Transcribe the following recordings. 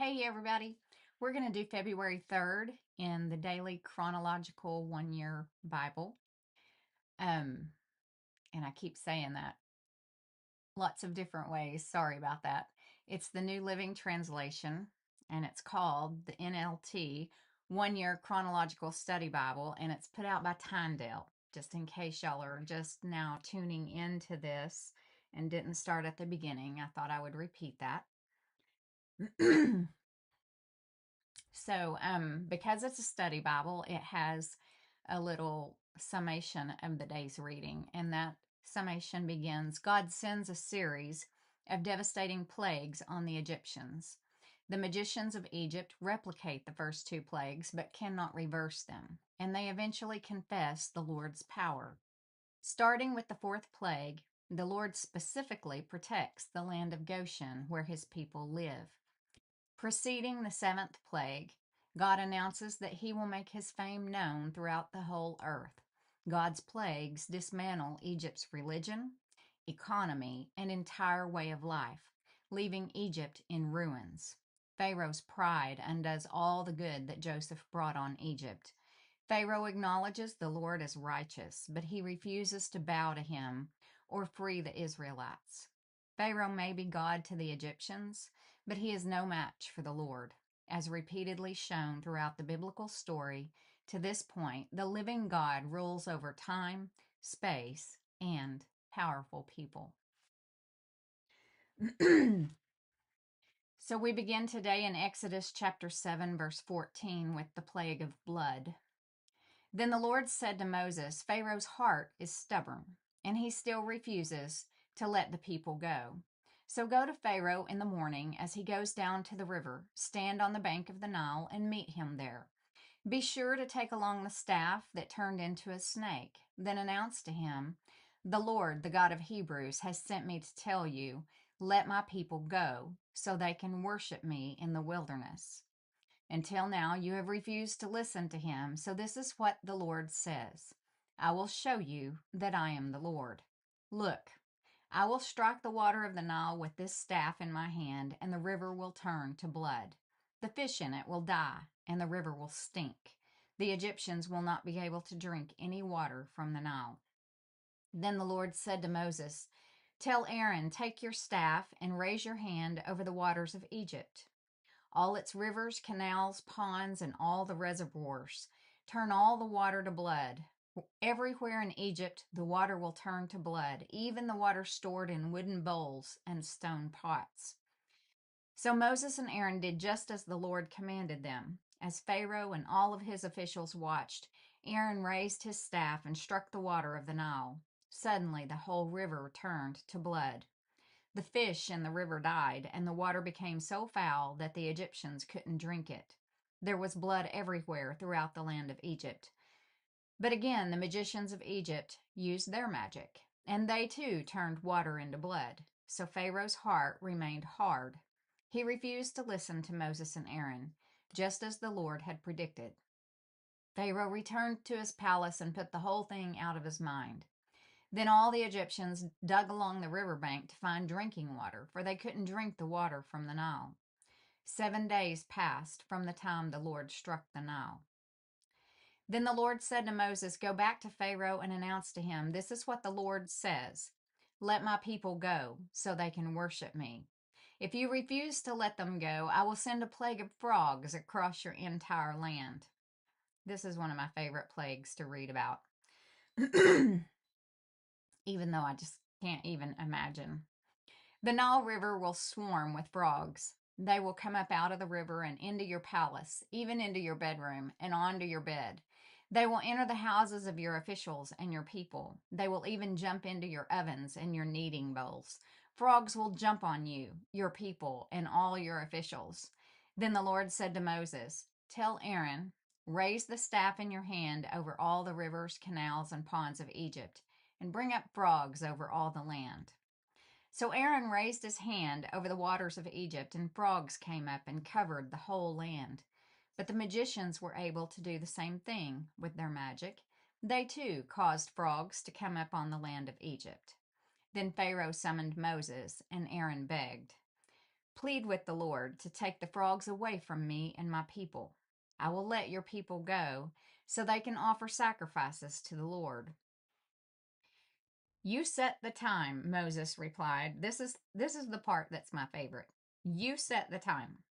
Hey everybody, we're going to do February 3rd in the Daily Chronological 1-Year Bible. And I keep saying that lots of different ways. Sorry about that. It's the New Living Translation, and it's called the NLT 1-Year Chronological Study Bible, and it's put out by Tyndale, just in case y'all are just now tuning into this and didn't start at the beginning. I thought I would repeat that. So, because it's a study Bible, it has a little summation of the day's reading, and that summation begins, God sends a series of devastating plagues on the Egyptians. The magicians of Egypt replicate the first two plagues, but cannot reverse them, and they eventually confess the Lord's power. Starting with the fourth plague, the Lord specifically protects the land of Goshen, where his people live. Preceding the seventh plague, God announces that he will make his fame known throughout the whole earth. God's plagues dismantle Egypt's religion, economy, and entire way of life, leaving Egypt in ruins. Pharaoh's pride undoes all the good that Joseph brought on Egypt. Pharaoh acknowledges the Lord as righteous, but he refuses to bow to him or free the Israelites. Pharaoh may be God to the Egyptians, but he is no match for the Lord. As repeatedly shown throughout the biblical story, to this point, the living God rules over time, space, and powerful people. So we begin today in Exodus chapter 7, verse 14, with the plague of blood. Then the Lord said to Moses, Pharaoh's heart is stubborn, and he still refuses to let the people go. So go to Pharaoh in the morning as he goes down to the river, stand on the bank of the Nile, and meet him there. Be sure to take along the staff that turned into a snake. Then announce to him, the Lord, the God of Hebrews, has sent me to tell you, let my people go, so they can worship me in the wilderness. Until now, you have refused to listen to him, so this is what the Lord says. I will show you that I am the Lord. Look, I will strike the water of the Nile with this staff in my hand, and the river will turn to blood. The fish in it will die, and the river will stink. The Egyptians will not be able to drink any water from the Nile. Then the Lord said to Moses, tell Aaron, take your staff and raise your hand over the waters of Egypt. All its rivers, canals, ponds, and all the reservoirs. Turn all the water to blood. Everywhere in Egypt, the water will turn to blood, even the water stored in wooden bowls and stone pots. So Moses and Aaron did just as the Lord commanded them. As Pharaoh and all of his officials watched, Aaron raised his staff and struck the water of the Nile. Suddenly, the whole river turned to blood. The fish in the river died, and the water became so foul that the Egyptians couldn't drink it. There was blood everywhere throughout the land of Egypt. But again, the magicians of Egypt used their magic, and they too turned water into blood. So Pharaoh's heart remained hard. He refused to listen to Moses and Aaron, just as the Lord had predicted. Pharaoh returned to his palace and put the whole thing out of his mind. Then all the Egyptians dug along the riverbank to find drinking water, for they couldn't drink the water from the Nile. 7 days passed from the time the Lord struck the Nile. Then the Lord said to Moses, go back to Pharaoh and announce to him, this is what the Lord says. Let my people go so they can worship me. If you refuse to let them go, I will send a plague of frogs across your entire land. This is one of my favorite plagues to read about. Even though I just can't even imagine. The Nile River will swarm with frogs. They will come up out of the river and into your palace, even into your bedroom and onto your bed. They will enter the houses of your officials and your people. They will even jump into your ovens and your kneading bowls. Frogs will jump on you, your people, and all your officials. Then the Lord said to Moses, tell Aaron, raise the staff in your hand over all the rivers, canals, and ponds of Egypt, and bring up frogs over all the land. So Aaron raised his hand over the waters of Egypt, and frogs came up and covered the whole land. But the magicians were able to do the same thing with their magic. They too caused frogs to come up on the land of Egypt. Then Pharaoh summoned Moses, and Aaron begged, Plead with the Lord to take the frogs away from me and my people. I will let your people go so they can offer sacrifices to the Lord." "You set the time," Moses replied. This is the part that's my favorite. "You set the time."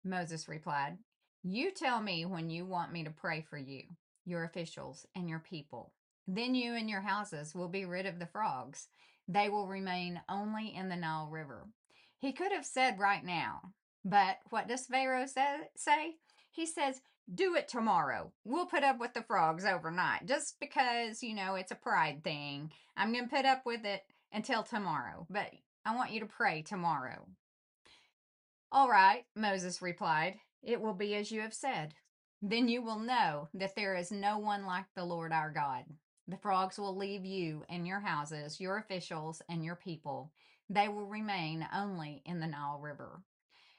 Moses replied, "You tell me when you want me to pray for you, your officials, and your people. Then you and your houses will be rid of the frogs. They will remain only in the Nile River." He could have said right now, but what does Pharaoh say? He says, "Do it tomorrow. We'll put up with the frogs overnight. Just because, it's a pride thing. I'm going to put up with it until tomorrow, but I want you to pray tomorrow." "All right," Moses replied, "it will be as you have said. Then you will know that there is no one like the Lord our God. The frogs will leave you and your houses, your officials, and your people. They will remain only in the Nile River."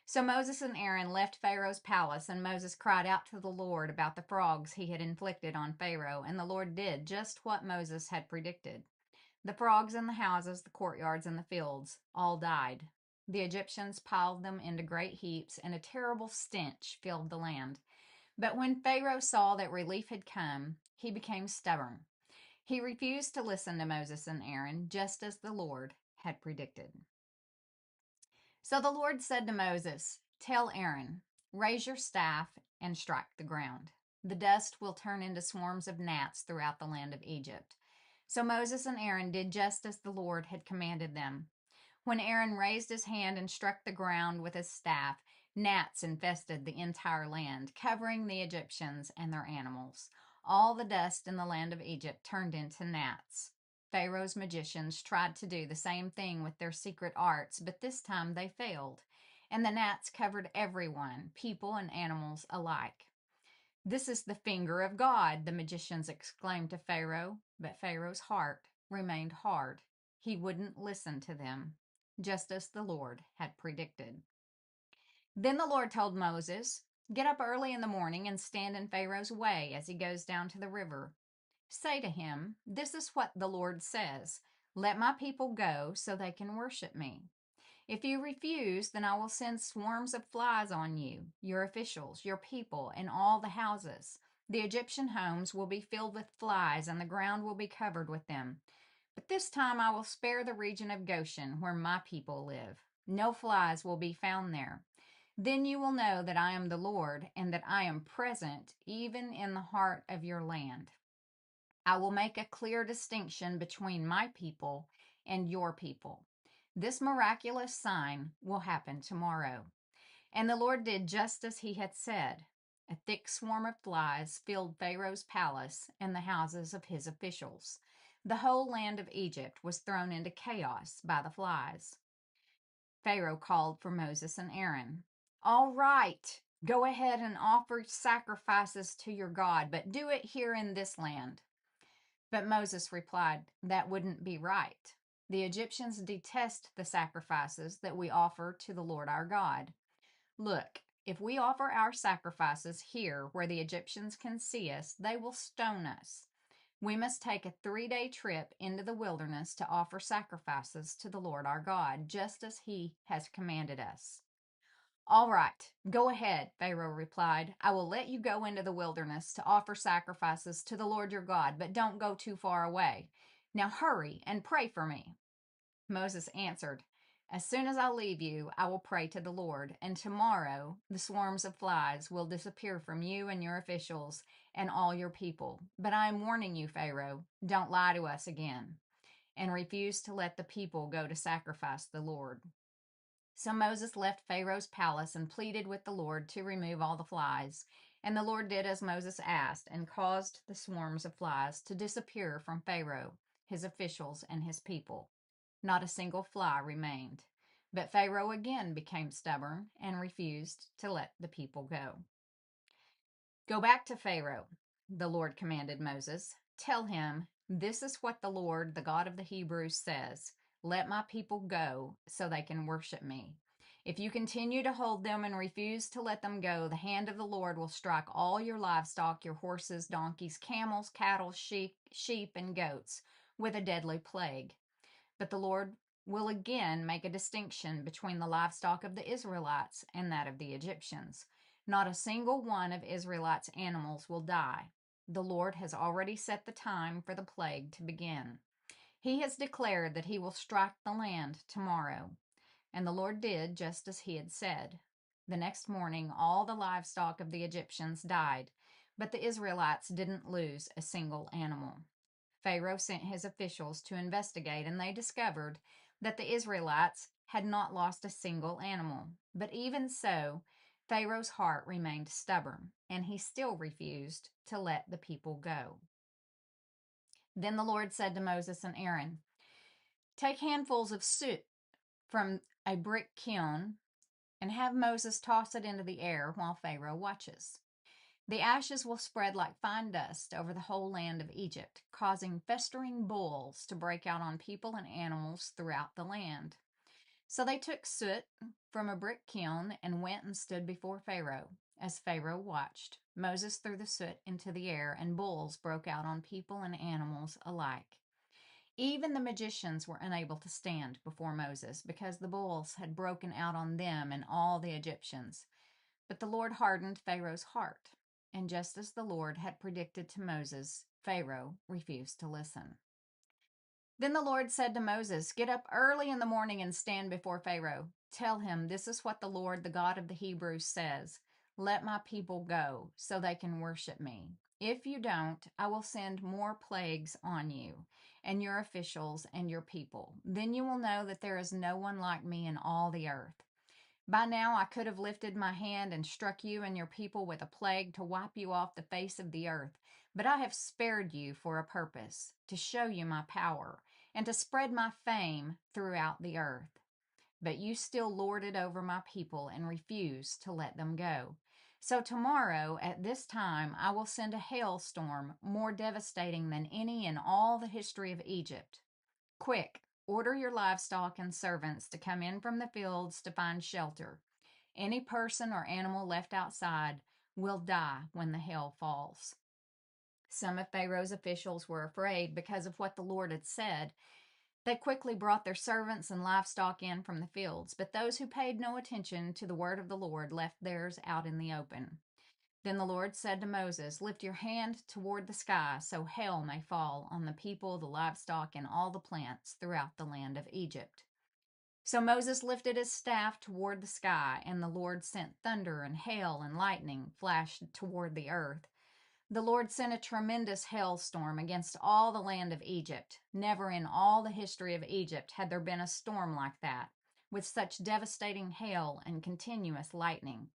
So Moses and Aaron left Pharaoh's palace, and Moses cried out to the Lord about the frogs he had inflicted on Pharaoh, and the Lord did just what Moses had predicted. The frogs in the houses, the courtyards, and the fields all died. The Egyptians piled them into great heaps, and a terrible stench filled the land. But when Pharaoh saw that relief had come, he became stubborn. He refused to listen to Moses and Aaron, just as the Lord had predicted. So the Lord said to Moses, "Tell Aaron, raise your staff and strike the ground. The dust will turn into swarms of gnats throughout the land of Egypt." So Moses and Aaron did just as the Lord had commanded them. When Aaron raised his hand and struck the ground with his staff, gnats infested the entire land, covering the Egyptians and their animals. All the dust in the land of Egypt turned into gnats. Pharaoh's magicians tried to do the same thing with their secret arts, but this time they failed, and the gnats covered everyone, people and animals alike. "This is the finger of God," the magicians exclaimed to Pharaoh, but Pharaoh's heart remained hard. He wouldn't listen to them, just as the Lord had predicted. Then the Lord told Moses, "Get up early in the morning and stand in Pharaoh's way as he goes down to the river. Say to him, 'This is what the Lord says: Let my people go so they can worship me. If you refuse, then I will send swarms of flies on you, your officials, your people, and all the houses. The Egyptian homes will be filled with flies, and the ground will be covered with them. But this time I will spare the region of Goshen, where my people live. No flies will be found there. Then you will know that I am the Lord, and that I am present even in the heart of your land. I will make a clear distinction between my people and your people. This miraculous sign will happen tomorrow." And the Lord did just as he had said. A thick swarm of flies filled Pharaoh's palace and the houses of his officials. The whole land of Egypt was thrown into chaos by the flies. Pharaoh called for Moses and Aaron. "All right, go ahead and offer sacrifices to your God, but do it here in this land." But Moses replied, "That wouldn't be right. The Egyptians detest the sacrifices that we offer to the Lord our God. Look, if we offer our sacrifices here where the Egyptians can see us, they will stone us. We must take a 3-day trip into the wilderness to offer sacrifices to the Lord our God, just as he has commanded us." "All right, go ahead," Pharaoh replied. "I will let you go into the wilderness to offer sacrifices to the Lord your God, but don't go too far away. Now hurry and pray for me." Moses answered, "As soon as I leave you, I will pray to the Lord, and tomorrow the swarms of flies will disappear from you and your officials and all your people. But I am warning you, Pharaoh, don't lie to us again and refuse to let the people go to sacrifice the Lord." So Moses left Pharaoh's palace and pleaded with the Lord to remove all the flies. And the Lord did as Moses asked and caused the swarms of flies to disappear from Pharaoh, his officials, and his people. Not a single fly remained. But Pharaoh again became stubborn and refused to let the people go. "Go back to Pharaoh," the Lord commanded Moses. "Tell him, 'This is what the Lord, the God of the Hebrews, says: Let my people go so they can worship me. If you continue to hold them and refuse to let them go, the hand of the Lord will strike all your livestock, your horses, donkeys, camels, cattle, sheep, and goats, with a deadly plague. But the Lord will again make a distinction between the livestock of the Israelites and that of the Egyptians. Not a single one of Israelites' animals will die. The Lord has already set the time for the plague to begin. He has declared that he will strike the land tomorrow. And the Lord did just as he had said. The next morning, all the livestock of the Egyptians died, but the Israelites didn't lose a single animal. Pharaoh sent his officials to investigate, and they discovered that the Israelites had not lost a single animal. But even so, Pharaoh's heart remained stubborn, and he still refused to let the people go. Then the Lord said to Moses and Aaron, "Take handfuls of soot from a brick kiln and have Moses toss it into the air while Pharaoh watches. The ashes will spread like fine dust over the whole land of Egypt, causing festering boils to break out on people and animals throughout the land." So they took soot from a brick kiln and went and stood before Pharaoh. As Pharaoh watched, Moses threw the soot into the air, and boils broke out on people and animals alike. Even the magicians were unable to stand before Moses because the boils had broken out on them and all the Egyptians. But the Lord hardened Pharaoh's heart, and just as the Lord had predicted to Moses, Pharaoh refused to listen. Then the Lord said to Moses, "Get up early in the morning and stand before Pharaoh. Tell him, 'This is what the Lord, the God of the Hebrews, says. Let my people go so they can worship me. If you don't, I will send more plagues on you and your officials and your people. Then you will know that there is no one like me in all the earth. By now I could have lifted my hand and struck you and your people with a plague to wipe you off the face of the earth. But I have spared you for a purpose, to show you my power, and to spread my fame throughout the earth. But you still lord it over my people and refuse to let them go. So tomorrow at this time I will send a hailstorm more devastating than any in all the history of Egypt. Quick, order your livestock and servants to come in from the fields to find shelter. Any person or animal left outside will die when the hail falls." Some of Pharaoh's officials were afraid because of what the Lord had said. They quickly brought their servants and livestock in from the fields, but those who paid no attention to the word of the Lord left theirs out in the open. Then the Lord said to Moses, "Lift your hand toward the sky so hail may fall on the people, the livestock, and all the plants throughout the land of Egypt." So Moses lifted his staff toward the sky, and the Lord sent thunder and hail and lightning flashed toward the earth. The Lord sent a tremendous hailstorm against all the land of Egypt. Never in all the history of Egypt had there been a storm like that, with such devastating hail and continuous lightning.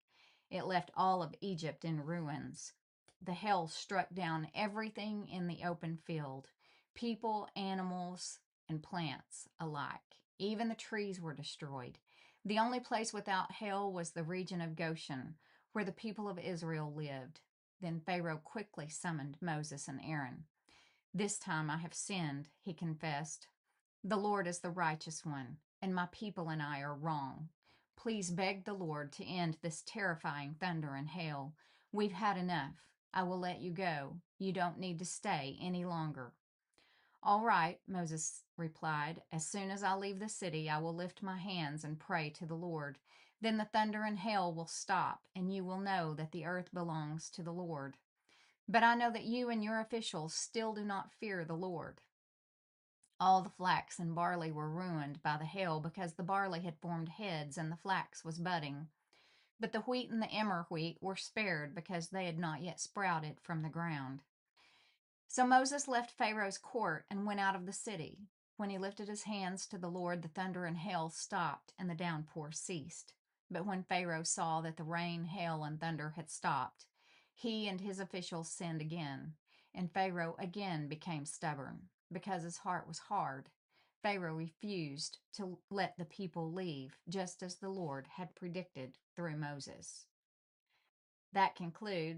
It left all of Egypt in ruins. The hail struck down everything in the open field, people, animals, and plants alike. Even the trees were destroyed. The only place without hail was the region of Goshen, where the people of Israel lived. Then Pharaoh quickly summoned Moses and Aaron. "This time I have sinned," he confessed. "The Lord is the righteous one, and my people and I are wrong. Please beg the Lord to end this terrifying thunder and hail. We've had enough. I will let you go. You don't need to stay any longer." "All right," Moses replied. "As soon as I leave the city, I will lift my hands and pray to the Lord. Then the thunder and hail will stop, and you will know that the earth belongs to the Lord. But I know that you and your officials still do not fear the Lord." All the flax and barley were ruined by the hail because the barley had formed heads and the flax was budding. But the wheat and the emmer wheat were spared because they had not yet sprouted from the ground. So Moses left Pharaoh's court and went out of the city. When he lifted his hands to the Lord, the thunder and hail stopped and the downpour ceased. But when Pharaoh saw that the rain, hail, and thunder had stopped, he and his officials sinned again, and Pharaoh again became stubborn. Because his heart was hard, Pharaoh refused to let the people leave, just as the Lord had predicted through Moses. That concludes